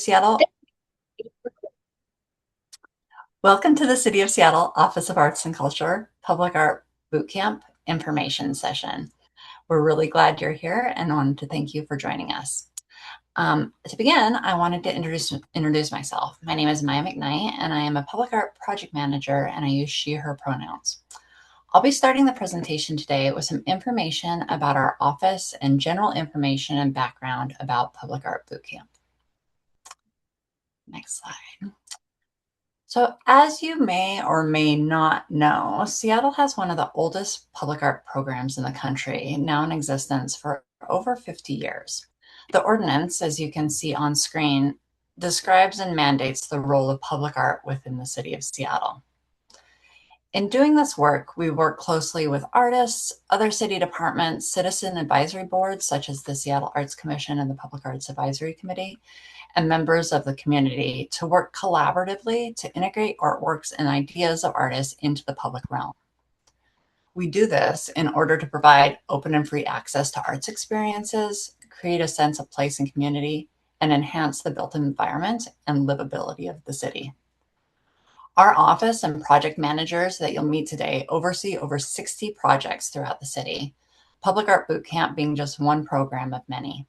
Seattle. Welcome to the City of Seattle Office of Arts and Culture Public Art Bootcamp information session. We're really glad you're here and wanted to thank you for joining us. To begin, I wanted to introduce myself. My name is Maya McKnight, and I am a public art project manager, and I use she, her pronouns. I'll be starting the presentation today with some information about our office and general information and background about Public Art Bootcamp. Next slide. So as you may or may not know, Seattle has one of the oldest public art programs in the country, now in existence for over 50 years. The ordinance, as you can see on screen, describes and mandates the role of public art within the city of Seattle. In doing this work, we work closely with artists, other city departments, citizen advisory boards, such as the Seattle Arts Commission and the Public Arts Advisory Committee, and members of the community to work collaboratively to integrate artworks and ideas of artists into the public realm. We do this in order to provide open and free access to arts experiences, create a sense of place and community, and enhance the built environment and livability of the city. Our office and project managers that you'll meet today oversee over 60 projects throughout the city, Public Art Bootcamp being just one program of many.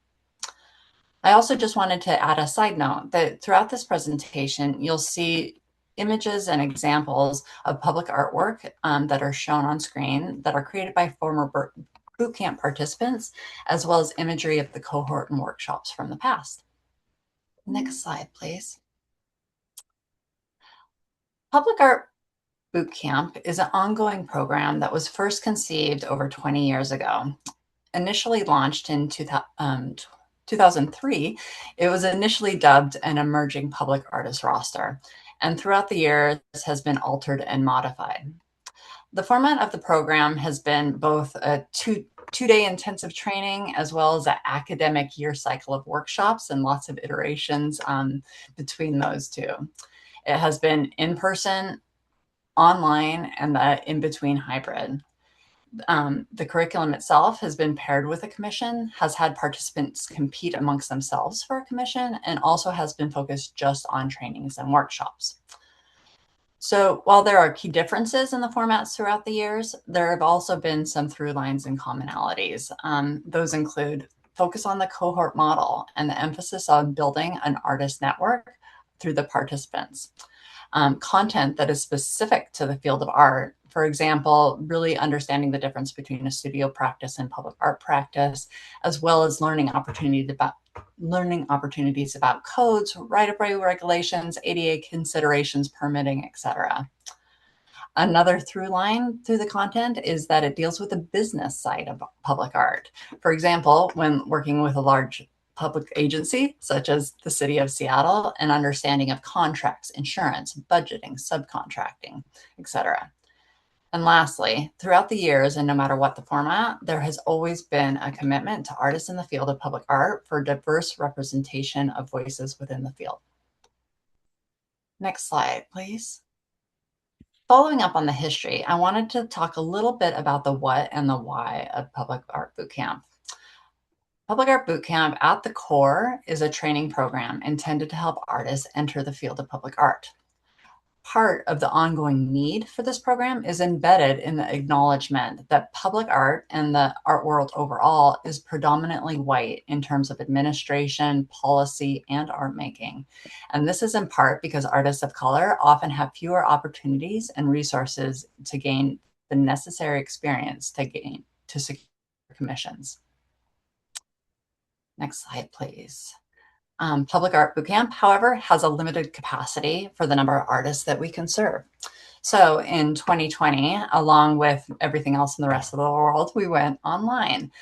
I also just wanted to add a side note that throughout this presentation, you'll see images and examples of public artwork that are shown on screen that are created by former bootcamp participants, as well as imagery of the cohort and workshops from the past. Next slide, please. Public Art Bootcamp is an ongoing program that was first conceived over 20 years ago. Initially launched in 2003, it was initially dubbed an emerging public artist roster, and throughout the years has been altered and modified. The format of the program has been both a two-day intensive training as well as an academic year cycle of workshops and lots of iterations between those two. It has been in-person, online, and the in-between hybrid. The curriculum itself has been paired with a commission, has had participants compete amongst themselves for a commission, and also has been focused just on trainings and workshops. So while there are key differences in the formats throughout the years, there have also been some through lines and commonalities. Those include focus on the cohort model and the emphasis on building an artist network through the participants. Content that is specific to the field of art. For example, really understanding the difference between a studio practice and public art practice, as well as learning opportunities about codes, right-of-way regulations, ADA considerations, permitting, etc. Another through line through the content is that it deals with the business side of public art. For example, when working with a large public agency, such as the City of Seattle, an understanding of contracts, insurance, budgeting, subcontracting, etc. And lastly, throughout the years, and no matter what the format, there has always been a commitment to artists in the field of public art for diverse representation of voices within the field. Next slide, please. Following up on the history, I wanted to talk a little bit about the what and the why of Public Art Bootcamp. Public Art Bootcamp at the core is a training program intended to help artists enter the field of public art. Part of the ongoing need for this program is embedded in the acknowledgement that public art and the art world overall is predominantly white in terms of administration, policy, and art making. And this is in part because artists of color often have fewer opportunities and resources to gain the necessary experience to secure commissions. Next slide, please. Public Art Bootcamp, however, has a limited capacity for the number of artists that we can serve. So in 2020, along with everything else in the rest of the world, we went online.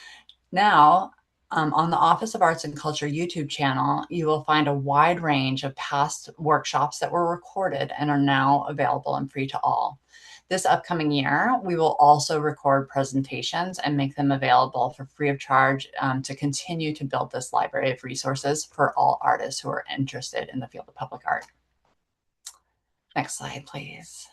Now, on the Office of Arts and Culture YouTube channel, you will find a wide range of past workshops that were recorded and are now available and free to all. This upcoming year, we will also record presentations and make them available for free of charge to continue to build this library of resources for all artists who are interested in the field of public art. Next slide, please.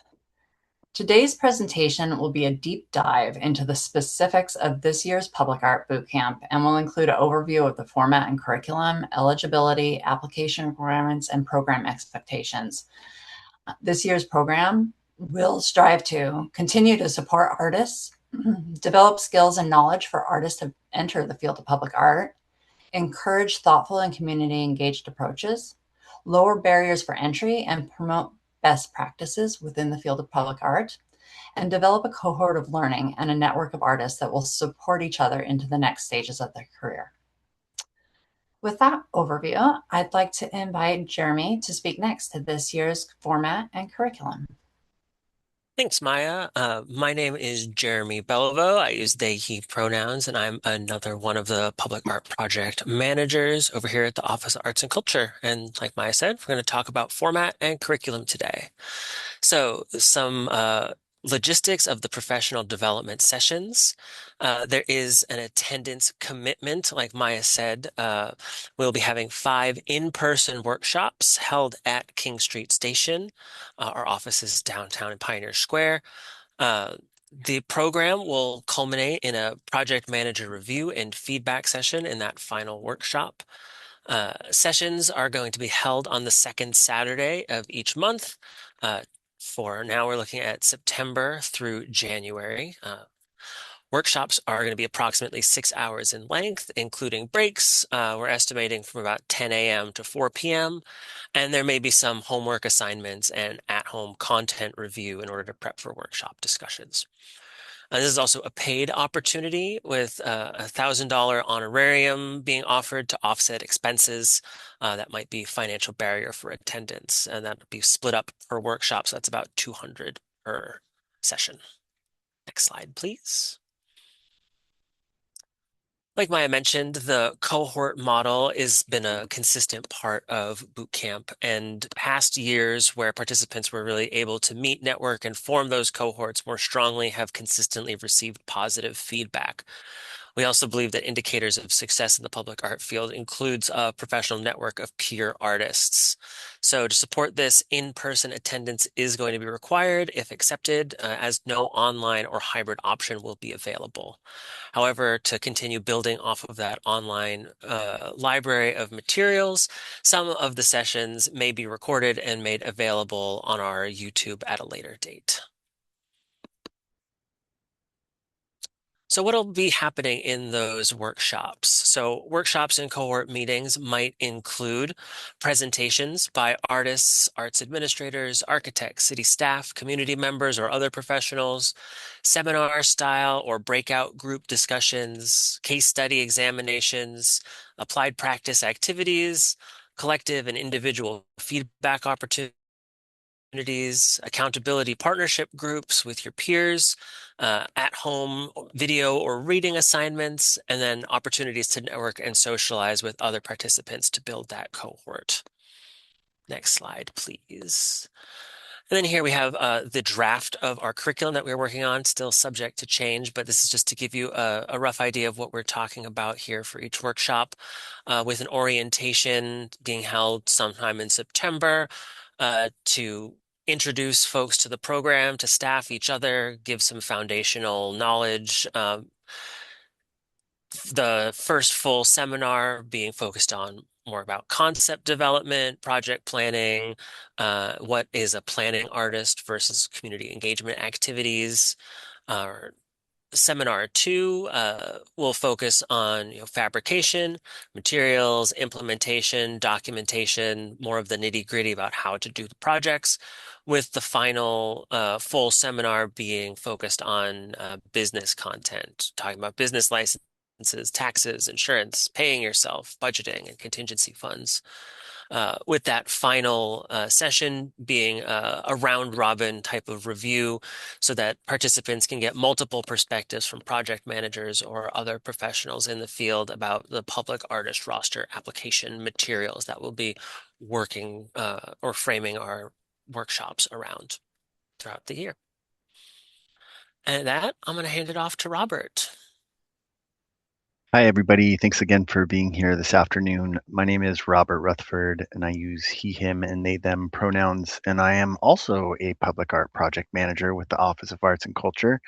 Today's presentation will be a deep dive into the specifics of this year's Public Art Bootcamp and will include an overview of the format and curriculum, eligibility, application requirements, and program expectations. This year's program will strive to continue to support artists, develop skills and knowledge for artists to enter the field of public art, encourage thoughtful and community engaged approaches, lower barriers for entry, and promote best practices within the field of public art, and develop a cohort of learning and a network of artists that will support each other into the next stages of their career. With that overview, I'd like to invite Jeremy to speak next to this year's format and curriculum. Thanks, Maya. My name is Jeremy Beliveau. I use they, he pronouns, and I'm another one of the public art project managers over here at the Office of Arts and Culture. And like Maya said, we're going to talk about format and curriculum today. So some logistics of the professional development sessions. There is an attendance commitment, like Maya said. We'll be having 5 in-person workshops held at King Street Station. Our office is downtown in Pioneer Square. The program will culminate in a project manager review and feedback session in that final workshop. Sessions are going to be held on the second Saturday of each month. For now, we're looking at September through January. Workshops are going to be approximately 6 hours in length, including breaks. We're estimating from about 10 a.m. to 4 p.m. And there may be some homework assignments and at-home content review in order to prep for workshop discussions. This is also a paid opportunity with a $1,000 honorarium being offered to offset expenses that might be financial barrier for attendance, and that would be split up per workshop, so that's about 200 per session. Next slide, please. Like Maya mentioned, the cohort model has been a consistent part of boot camp, and past years where participants were really able to meet, network, and form those cohorts more strongly have consistently received positive feedback. We also believe that indicators of success in the public art field includes a professional network of peer artists. So to support this, in-person attendance is going to be required if accepted, as no online or hybrid option will be available. However, to continue building off of that online library of materials, some of the sessions may be recorded and made available on our YouTube at a later date. So what'll be happening in those workshops? So workshops and cohort meetings might include presentations by artists, arts administrators, architects, city staff, community members, or other professionals, seminar style or breakout group discussions, case study examinations, applied practice activities, collective and individual feedback opportunities, accountability partnership groups with your peers, at home video or reading assignments, and then opportunities to network and socialize with other participants to build that cohort. Next slide, please. And then here we have the draft of our curriculum that we're working on, still subject to change, but this is just to give you a rough idea of what we're talking about here for each workshop, with an orientation being held sometime in September to introduce folks to the program, to staff each other, give some foundational knowledge. The first full seminar being focused on more about concept development, project planning, what is a planning artist versus community engagement activities. Uh, Seminar 2 will focus on fabrication, materials, implementation, documentation, more of the nitty-gritty about how to do the projects, with the final full seminar being focused on business content, talking about business licenses, taxes, insurance, paying yourself, budgeting, and contingency funds. With that final session being a round robin type of review so that participants can get multiple perspectives from project managers or other professionals in the field about the public artist roster application materials that will be working or framing our workshops around throughout the year. And that, I'm going to hand it off to Robert. Hi, everybody. Thanks again for being here this afternoon. My name is Robert Rutherford, and I use he, him, and they, them pronouns. And I am also a public art project manager with the Office of Arts and Culture.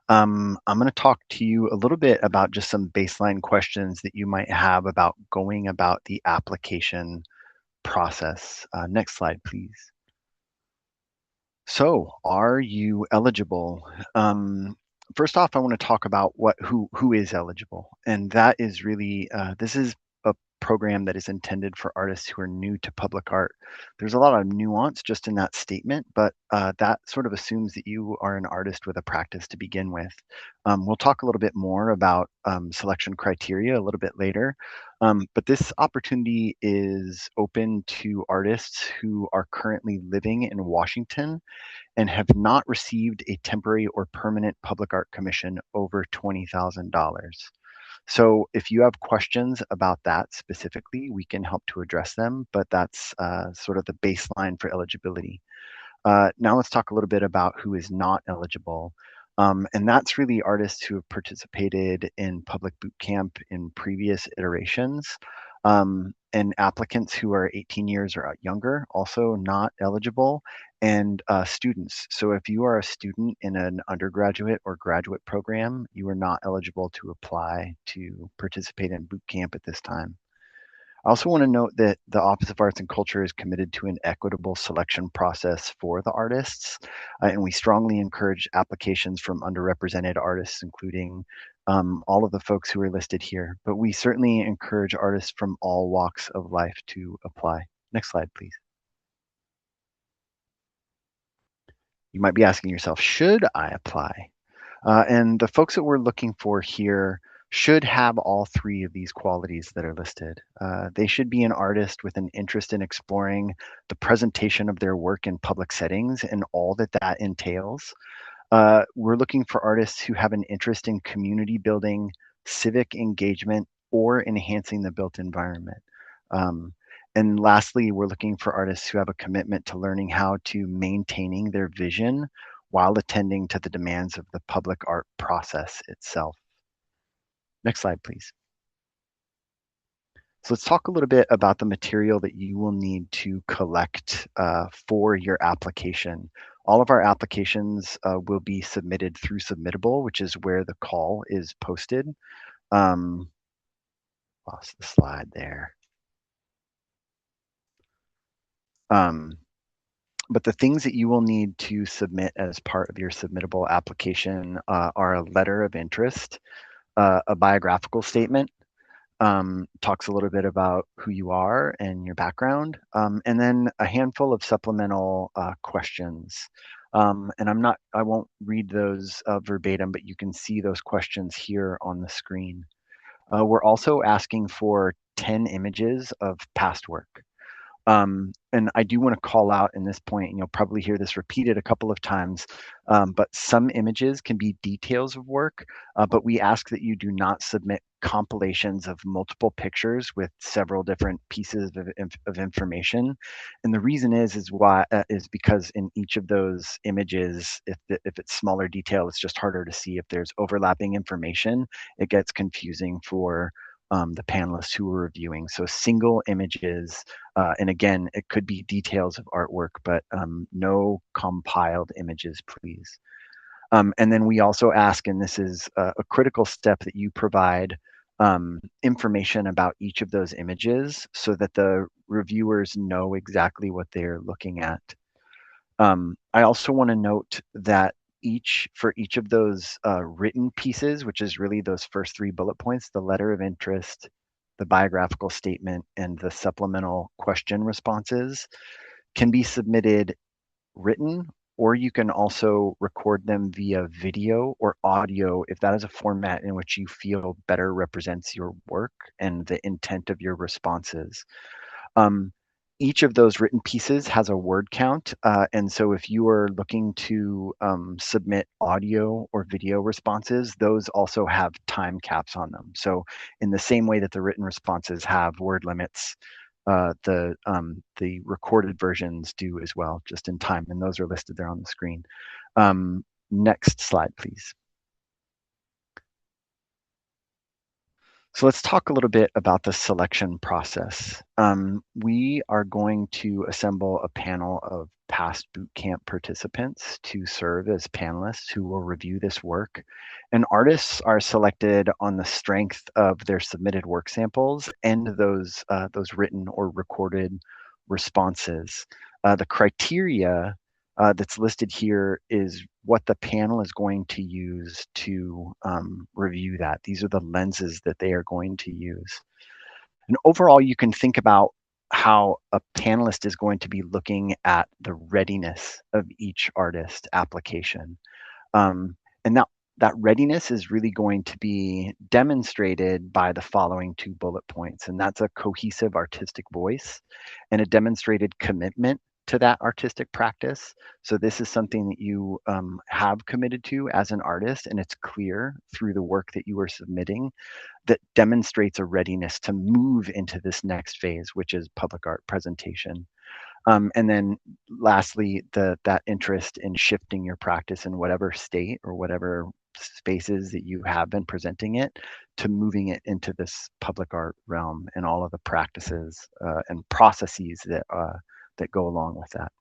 I'm going to talk to you a little bit about just some baseline questions that you might have about going about the application process. Next slide, please. So, are you eligible? Um, First off, I want to talk about who is eligible, and that is really this is a program that is intended for artists who are new to public art. There's a lot of nuance just in that statement, but that sort of assumes that you are an artist with a practice to begin with. We'll talk a little bit more about selection criteria a little bit later, but this opportunity is open to artists who are currently living in Washington and have not received a temporary or permanent public art commission over $20,000. So if you have questions about that specifically, we can help to address them, but that's sort of the baseline for eligibility. Now let's talk a little bit about who is not eligible. And that's really artists who have participated in public boot camp in previous iterations, and applicants who are 18 years or younger, also not eligible, and students. So if you are a student in an undergraduate or graduate program, you are not eligible to apply to participate in boot camp at this time. I also want to note that the Office of Arts and Culture is committed to an equitable selection process for the artists, and we strongly encourage applications from underrepresented artists, including all of the folks who are listed here. But we certainly encourage artists from all walks of life to apply. Next slide, please. You might be asking yourself, should I apply? And the folks that we're looking for here should have all three of these qualities that are listed. They should be an artist with an interest in exploring the presentation of their work in public settings and all that that entails. We're looking for artists who have an interest in community building, civic engagement, or enhancing the built environment. Um, and lastly, we're looking for artists who have a commitment to learning how to maintaining their vision while attending to the demands of the public art process itself. Next slide, please. So let's talk a little bit about the material that you will need to collect for your application. All of our applications will be submitted through Submittable, which is where the call is posted. Lost the slide there. Um, but the things that you will need to submit as part of your submittable application are a letter of interest, a biographical statement, talks a little bit about who you are and your background, and then a handful of supplemental questions. And I won't read those verbatim, but you can see those questions here on the screen. We're also asking for 10 images of past work. And I do want to call out in this point, and you'll probably hear this repeated a couple of times, but some images can be details of work, but we ask that you do not submit compilations of multiple pictures with several different pieces of information. And the reason is because in each of those images, if it's smaller detail, it's just harder to see. If there's overlapping information, it gets confusing for the panelists who are reviewing. So single images, and again, it could be details of artwork, but no compiled images, please. And then we also ask, and this is a critical step, that you provide information about each of those images so that the reviewers know exactly what they're looking at. I also want to note that for each of those written pieces, which is really those first three bullet points, the letter of interest, the biographical statement, and the supplemental question responses, can be submitted written, or you can also record them via video or audio if that is a format in which you feel better represents your work and the intent of your responses. Um, each of those written pieces has a word count. And so if you are looking to submit audio or video responses, those also have time caps on them. So in the same way that the written responses have word limits, the recorded versions do as well, just in time. And those are listed there on the screen. Next slide, please. So let's talk a little bit about the selection process. We are going to assemble a panel of past bootcamp participants to serve as panelists who will review this work. And artists are selected on the strength of their submitted work samples and those written or recorded responses. The criteria that's listed here is what the panel is going to use to review that. These are the lenses that they are going to use. And overall, you can think about how a panelist is going to be looking at the readiness of each artist application. And that readiness is really going to be demonstrated by the following 2 bullet points, and that's a cohesive artistic voice and a demonstrated commitment to that artistic practice. So this is something that you have committed to as an artist, and it's clear through the work that you are submitting that demonstrates a readiness to move into this next phase, which is public art presentation. And then lastly, that interest in shifting your practice in whatever state or whatever spaces that you have been presenting it to moving it into this public art realm and all of the practices and processes that go along with that.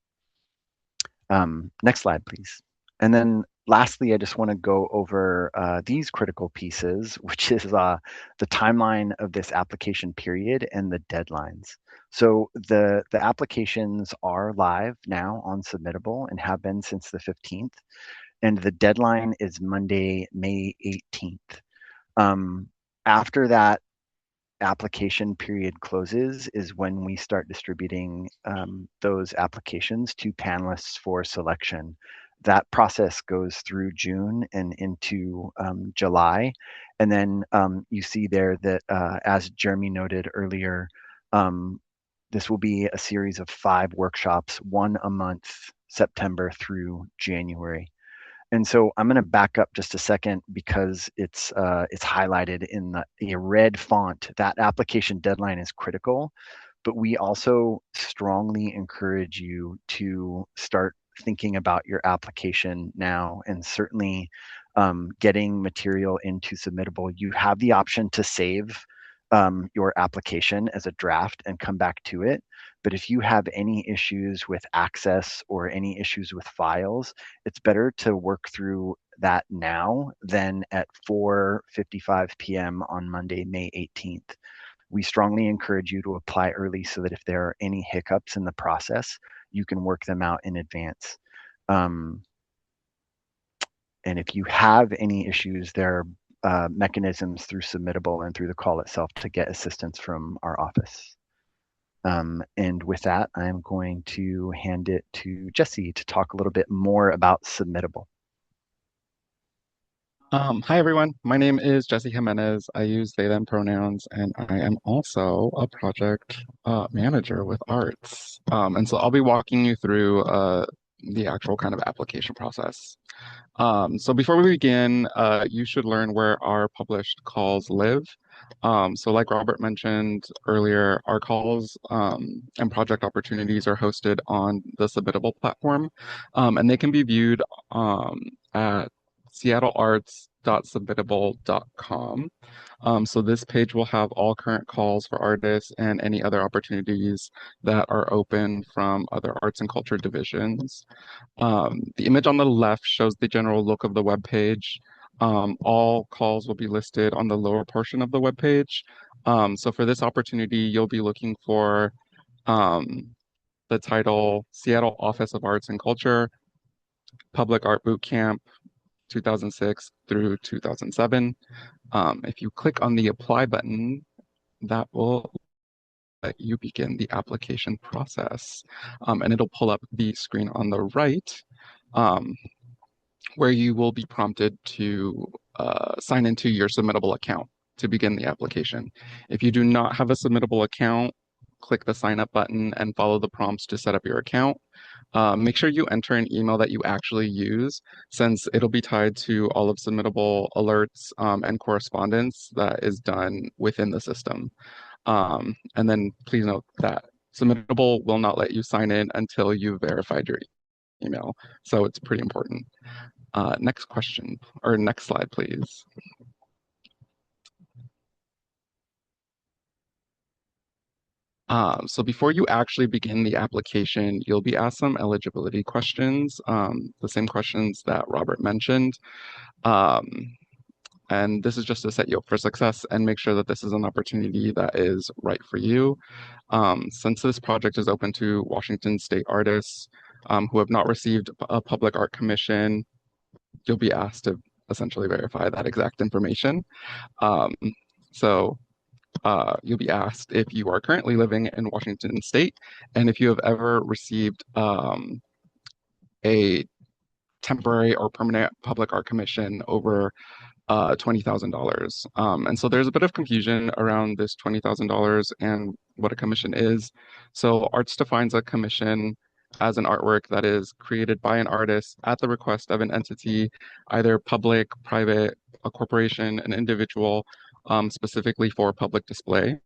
Next slide, please. And then lastly, I just want to go over these critical pieces, which is the timeline of this application period and the deadlines. So the applications are live now on Submittable and have been since the 15th. And the deadline is Monday, May 18th. After that application period closes is when we start distributing those applications to panelists for selection. That process goes through June and into July. And then you see there that, as Jeremy noted earlier, this will be a series of 5 workshops, 1 a month, September through January. And so I'm going to back up just a second because it's highlighted in the red font. That application deadline is critical, but we also strongly encourage you to start thinking about your application now and certainly getting material into Submittable. You have the option to save your application as a draft and come back to it. But if you have any issues with access or any issues with files, it's better to work through that now than at 4:55 p.m. on Monday, May 18th. We strongly encourage you to apply early so that if there are any hiccups in the process, you can work them out in advance. And if you have any issues, there are mechanisms through Submittable and through the call itself to get assistance from our office. And with that, I'm going to hand it to Jesse to talk a little bit more about Submittable. Hi, everyone. My name is Jesse Jimenez. I use they, them pronouns, and I am also a project manager with Arts. And so I'll be walking you through the actual kind of application process. So before we begin, you should learn where our published calls live. So like Robert mentioned earlier, our calls and project opportunities are hosted on the Submittable platform, and they can be viewed at seattlearts.submittable.com. So this page will have all current calls for artists and any other opportunities that are open from other arts and culture divisions. The image on the left shows the general look of the web page. All calls will be listed on the lower portion of the web page. So for this opportunity, you'll be looking for the title Seattle Office of Arts and Culture, Public Art Bootcamp 2006 through 2007. If you click on the apply button, that will let you begin the application process. And it'll pull up the screen on the right where you will be prompted to sign into your Submittable account to begin the application. If you do not have a Submittable account, click the sign up button and follow the prompts to set up your account. Make sure you enter an email that you actually use, since it'll be tied to all of Submittable alerts and correspondence that is done within the system. And then please note that Submittable will not let you sign in until you've verified your email. So it's pretty important. Next question, or next slide, please. So before you actually begin the application, you'll be asked some eligibility questions, the same questions that Robert mentioned. Um, and this is just to set you up for success and make sure that this is an opportunity that is right for you. Since this project is open to Washington State artists who have not received a public art commission, you'll be asked to essentially verify that exact information. Um, so you'll be asked if you are currently living in Washington State and if you have ever received a temporary or permanent public art commission over $20,000. And so there's a bit of confusion around this $20,000 and what a commission is. So Arts defines a commission as an artwork that is created by an artist at the request of an entity, either public, private, a corporation, an individual, specifically for public display.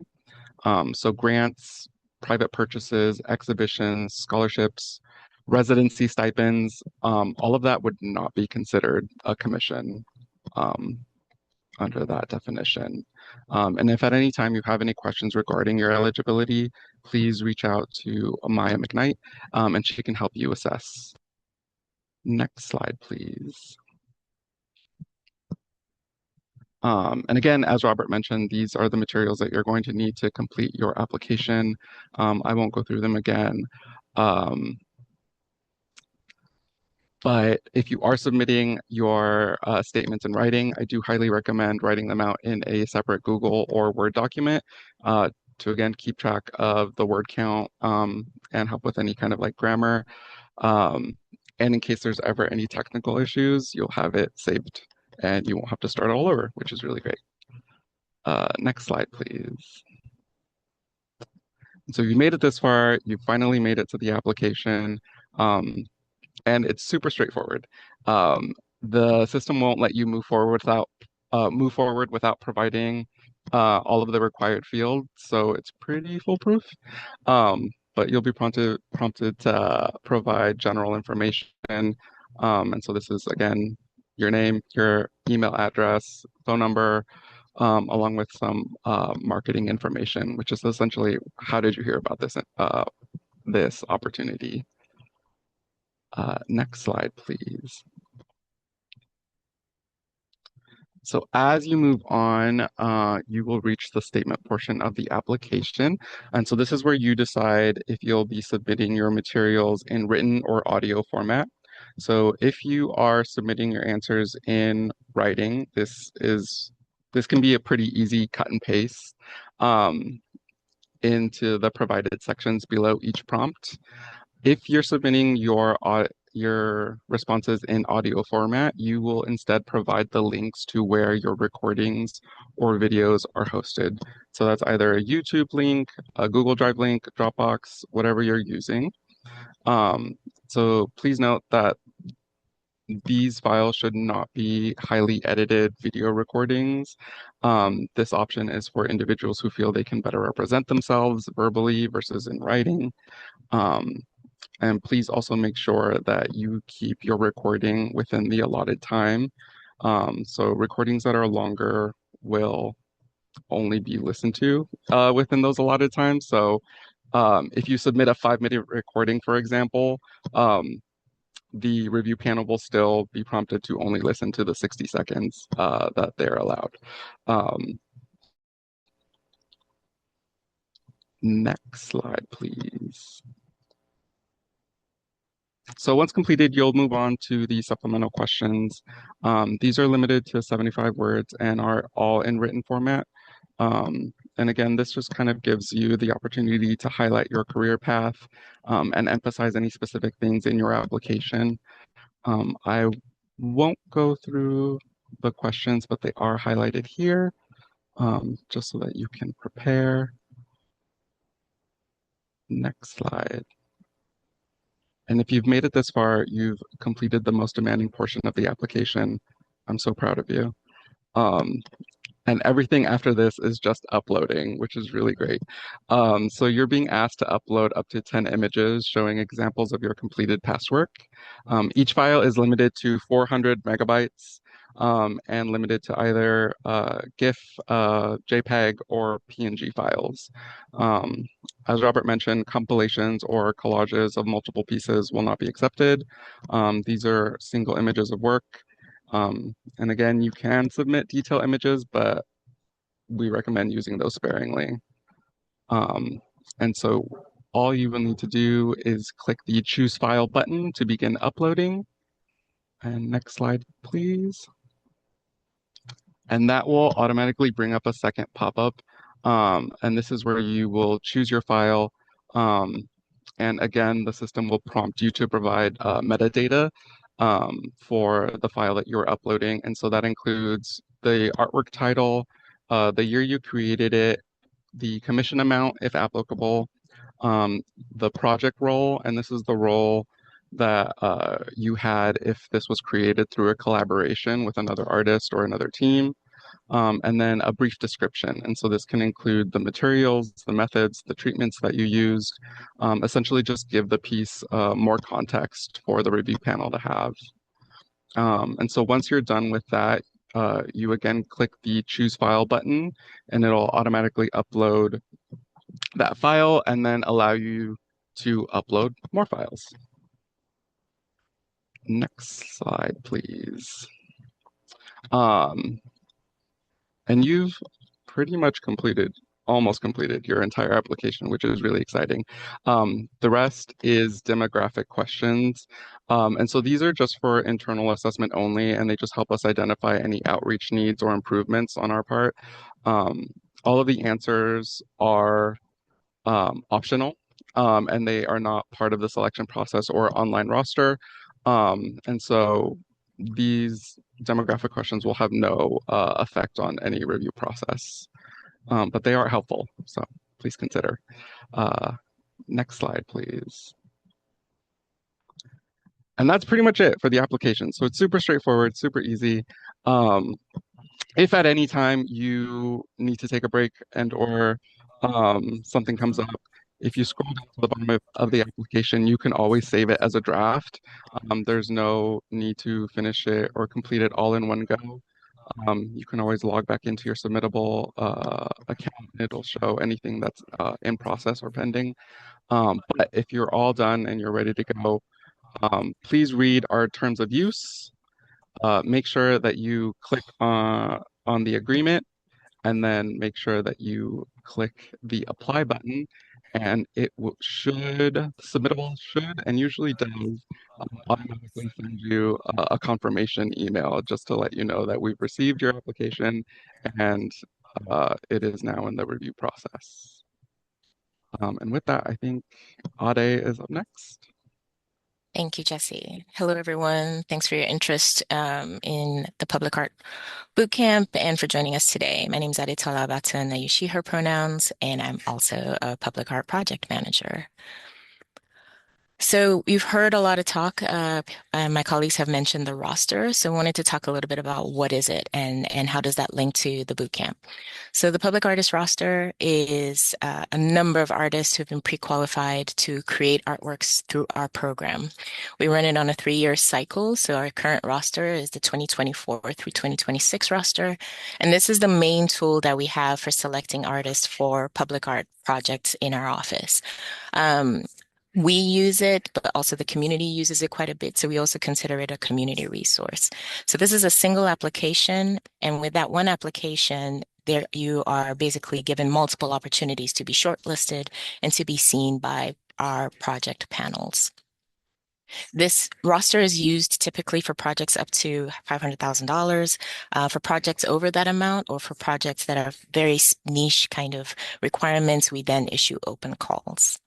So grants, private purchases, exhibitions, scholarships, residency stipends, all of that would not be considered a commission um, under that definition. And if at any time you have any questions regarding your eligibility, please reach out to Maya McKnight, and she can help you assess. Next slide, please. And again, as Robert mentioned, these are the materials that you're going to need to complete your application. I won't go through them again. But if you are submitting your statements in writing, I do highly recommend writing them out in a separate Google or Word document to again keep track of the word count and help with any kind of like grammar. And in case there's ever any technical issues, you'll have it saved and you won't have to start all over, which is really great. Next slide, please. So you made it this far, you finally made it to the application. And it's super straightforward. The system won't let you move forward without providing all of the required fields, so it's pretty foolproof. But you'll be prompted to provide general information. And so this is again your name, your email address, phone number, along with some marketing information, which is essentially how did you hear about this opportunity? Next slide, please. So as you move on, you will reach the statement portion of the application. And so this is where you decide if you'll be submitting your materials in written or audio format. So if you are submitting your answers in writing, this can be a pretty easy cut and paste into the provided sections below each prompt. If you're submitting your responses in audio format, you will instead provide the links to where your recordings or videos are hosted. So that's either a YouTube link, a Google Drive link, Dropbox, whatever you're using. So please note that these files should not be highly edited video recordings. This option is for individuals who feel they can better represent themselves verbally versus in writing. And please also make sure that you keep your recording within the allotted time. So recordings that are longer will only be listened to within those allotted times. So if you submit a 5-minute recording, for example, the review panel will still be prompted to only listen to the 60 seconds that they're allowed. Next slide, please. So once completed, you'll move on to the supplemental questions. These are limited to 75 words and are all in written format. And again, this just kind of gives you the opportunity to highlight your career path and emphasize any specific things in your application. I won't go through the questions, but they are highlighted here just so that you can prepare. Next slide. And if you've made it this far, you've completed the most demanding portion of the application. I'm so proud of you. And everything after this is just uploading, which is really great. So you're being asked to upload up to 10 images showing examples of your completed past work. Each file is limited to 400 megabytes. and limited to either GIF, JPEG, or PNG files. As Robert mentioned, compilations or collages of multiple pieces will not be accepted. These are single images of work. And again, you can submit detail images, but we recommend using those sparingly. And so all you will need to do is click the Choose File button to begin uploading. And next slide, please. And that will automatically bring up a second pop-up. And this is where you will choose your file. And again, the system will prompt you to provide metadata for the file that you're uploading. And so that includes the artwork title, the year you created it, the commission amount, if applicable, the project role, and this is the role that you had if this was created through a collaboration with another artist or another team, and then a brief description. And so this can include the materials, the methods, the treatments that you used, essentially just give the piece more context for the review panel to have. And so once you're done with that, you again click the Choose File button, and it'll automatically upload that file and then allow you to upload more files. Next slide, please. And you've pretty much almost completed your entire application, which is really exciting. The rest is demographic questions. And so these are just for internal assessment only, and they just help us identify any outreach needs or improvements on our part. All of the answers are optional, and they are not part of the selection process or online roster. And so these demographic questions will have no effect on any review process, but they are helpful, so please consider. Next slide, please. And that's pretty much it for the application. So it's super straightforward, super easy. If at any time you need to take a break and or something comes up, if you scroll down to the bottom of the application, you can always save it as a draft. There's no need to finish it or complete it all in one go. You can always log back into your submittable account. It'll show anything that's in process or pending. But if you're all done and you're ready to go, please read our terms of use. Make sure that you click on the agreement, and then make sure that you click the apply button, and submittable should and usually does automatically send you a confirmation email just to let you know that we've received your application and it is now in the review process. And with that, I think Ade is up next. Thank you, Jesse. Hello, everyone. Thanks for your interest in the Public Art Bootcamp and for joining us today. My name is Adetola Batun. I use she, her pronouns, and I'm also a Public Art Project Manager. So we've heard a lot of talk. My colleagues have mentioned the roster. So I wanted to talk a little bit about what is it and how does that link to the bootcamp. So the Public Artist Roster is a number of artists who've been pre-qualified to create artworks through our program. We run it on a 3-year cycle. So our current roster is the 2024 through 2026 roster. And this is the main tool that we have for selecting artists for public art projects in our office. We use it, but also the community uses it quite a bit. So we also consider it a community resource. So this is a single application. And with that one application, there you are basically given multiple opportunities to be shortlisted and to be seen by our project panels. This roster is used typically for projects up to $500,000. For projects over that amount or for projects that are very niche kind of requirements, we then issue open calls.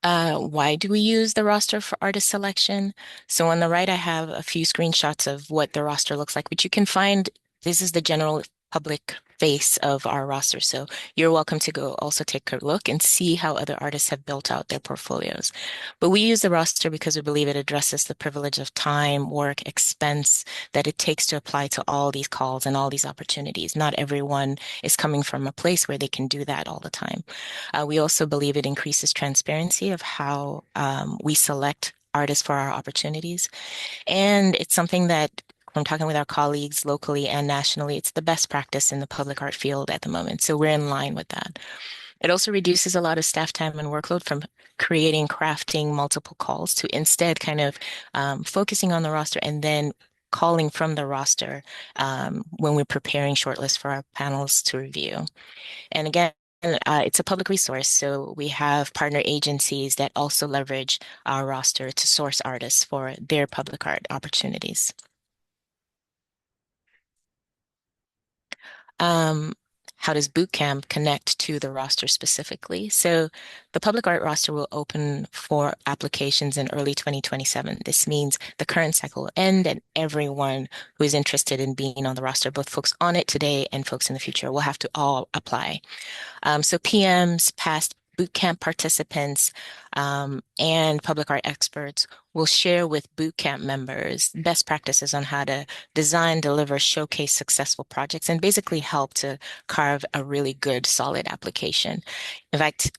Why do we use the roster for artist selection? So on the right, I have a few screenshots of what the roster looks like, which you can find. This is the general public face of our roster. So you're welcome to go also take a look and see how other artists have built out their portfolios. But we use the roster because we believe it addresses the privilege of time, work, expense that it takes to apply to all these calls and all these opportunities. Not everyone is coming from a place where they can do that all the time. We also believe it increases transparency of how we select artists for our opportunities. And it's something that from talking with our colleagues locally and nationally, it's the best practice in the public art field at the moment. So we're in line with that. It also reduces a lot of staff time and workload from crafting multiple calls to instead kind of focusing on the roster and then calling from the roster when we're preparing shortlists for our panels to review. And again, it's a public resource, so we have partner agencies that also leverage our roster to source artists for their public art opportunities. How does Bootcamp connect to the roster specifically? So the public art roster will open for applications in early 2027. This means the current cycle will end and everyone who is interested in being on the roster, both folks on it today and folks in the future, will have to all apply. So PMs, past bootcamp participants, and public art experts will share with bootcamp members best practices on how to design, deliver, showcase successful projects, and basically help to carve a really good, solid application. In fact,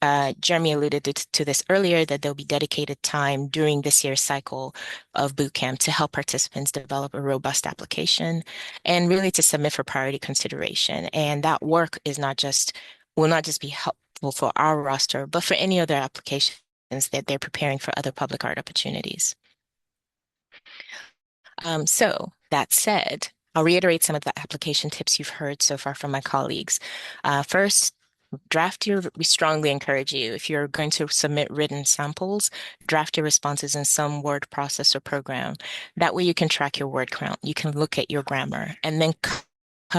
Jeremy alluded to this earlier, that there'll be dedicated time during this year's cycle of bootcamp to help participants develop a robust application and really to submit for priority consideration. And that work will not just be helpful for our roster, but for any other applications that they're preparing for other public art opportunities. So that said, I'll reiterate some of the application tips you've heard so far from my colleagues. First, we strongly encourage you, if you're going to submit written samples, draft your responses in some word processor program. That way you can track your word count, you can look at your grammar, and then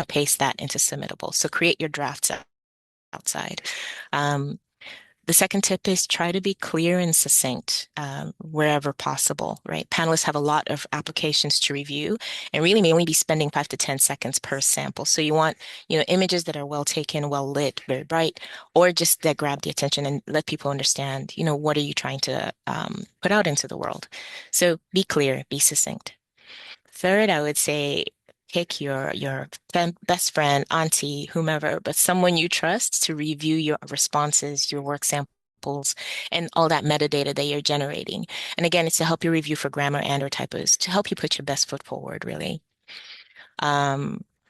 paste that into submittable. So create your drafts outside. The second tip is try to be clear and succinct wherever possible, right? Panelists have a lot of applications to review and really may only be spending 5 to 10 seconds per sample. So you want, images that are well taken, well lit, very bright, or just that grab the attention and let people understand, what are you trying to put out into the world? So be clear, be succinct. Third, I would say pick your best friend, auntie, whomever, but someone you trust to review your responses, your work samples, and all that metadata that you're generating. And again, it's to help you review for grammar and or typos, to help you put your best foot forward, really.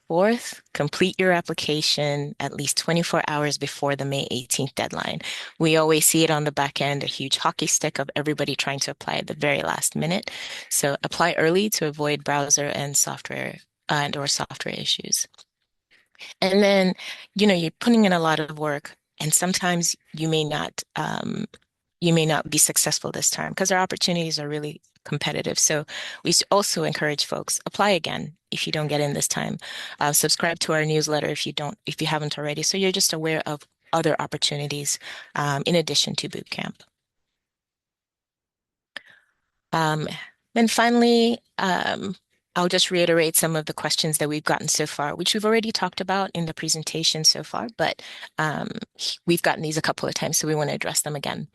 Fourth, complete your application at least 24 hours before the May 18th deadline. We always see it on the back end, a huge hockey stick of everybody trying to apply at the very last minute. So apply early to avoid browser and software or software issues. And then, you're putting in a lot of work, and sometimes you may not be successful this time because our opportunities are really competitive. So we also encourage folks, apply again if you don't get in this time. Subscribe to our newsletter if you haven't already, so you're just aware of other opportunities in addition to bootcamp. And finally, I'll just reiterate some of the questions that we've gotten so far, which we've already talked about in the presentation so far, but we've gotten these a couple of times, so we want to address them again.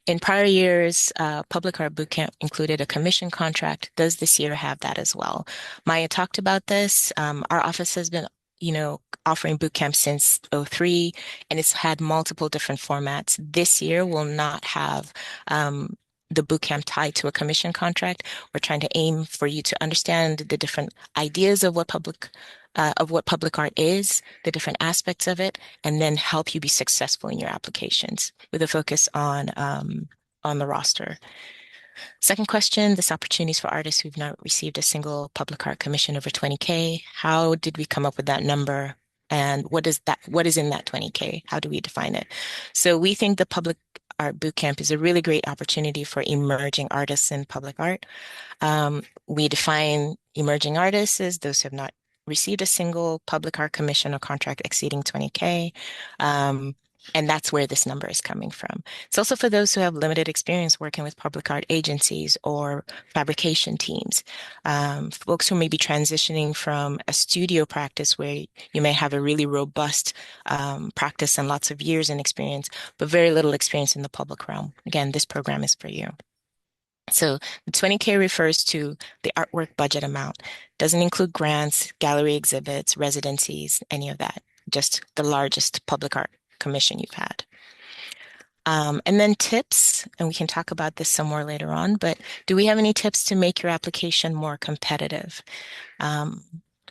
In prior years, Public Art Bootcamp included a commission contract. Does this year have that as well? Maya talked about this. Our office has been offering bootcamp since '03, and it's had multiple different formats. This year will not have the bootcamp tied to a commission contract. We're trying to aim for you to understand the different ideas of what public art is, the different aspects of it, and then help you be successful in your applications with a focus on the roster. Second question, this opportunity is for artists who've not received a single public art commission over 20K. How did we come up with that number? And what is in that 20K? How do we define it? So we think the Public Art Bootcamp is a really great opportunity for emerging artists in public art. We define emerging artists as those who have not received a single public art commission or contract exceeding 20K. And that's where this number is coming from. It's also for those who have limited experience working with public art agencies or fabrication teams. Folks who may be transitioning from a studio practice where you may have a really robust practice and lots of years in experience, but very little experience in the public realm. Again, this program is for you. So the 20K refers to the artwork budget amount. Doesn't include grants, gallery exhibits, residencies, any of that. Just the largest public art commission you've had. And then tips, and we can talk about this some more later on, but do we have any tips to make your application more competitive?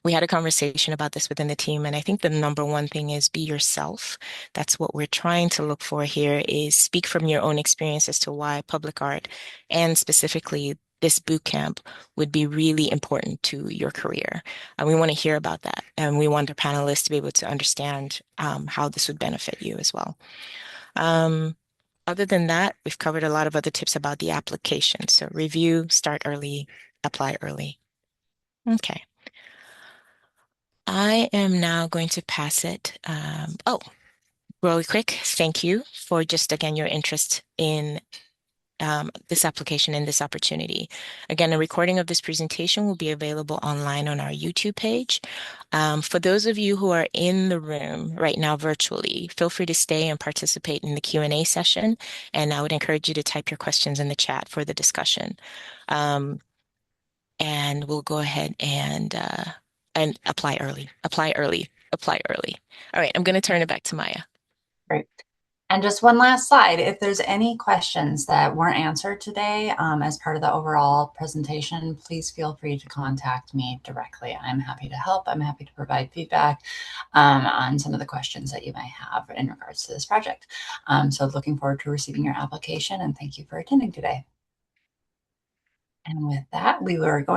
We had a conversation about this within the team, and I think the number one thing is be yourself. That's what we're trying to look for here is speak from your own experience as to why public art and specifically this boot camp would be really important to your career. And we want to hear about that. And we want our panelists to be able to understand how this would benefit you as well. Other than that, we've covered a lot of other tips about the application. So review, start early, apply early. Okay. I am now going to pass it. Oh, really quick. Thank you for just, again, your interest in this application and this opportunity. Again, a recording of this presentation will be available online on our YouTube page. For those of you who are in the room right now virtually, feel free to stay and participate in the Q&A session. And I would encourage you to type your questions in the chat for the discussion. And we'll go ahead and apply early, apply early, apply early. All right, I'm going to turn it back to Maya. Great. And just one last slide. If there's any questions that weren't answered today as part of the overall presentation, please feel free to contact me directly. I'm happy to help. I'm happy to provide feedback on some of the questions that you may have in regards to this project. So looking forward to receiving your application, and thank you for attending today. And with that, we were going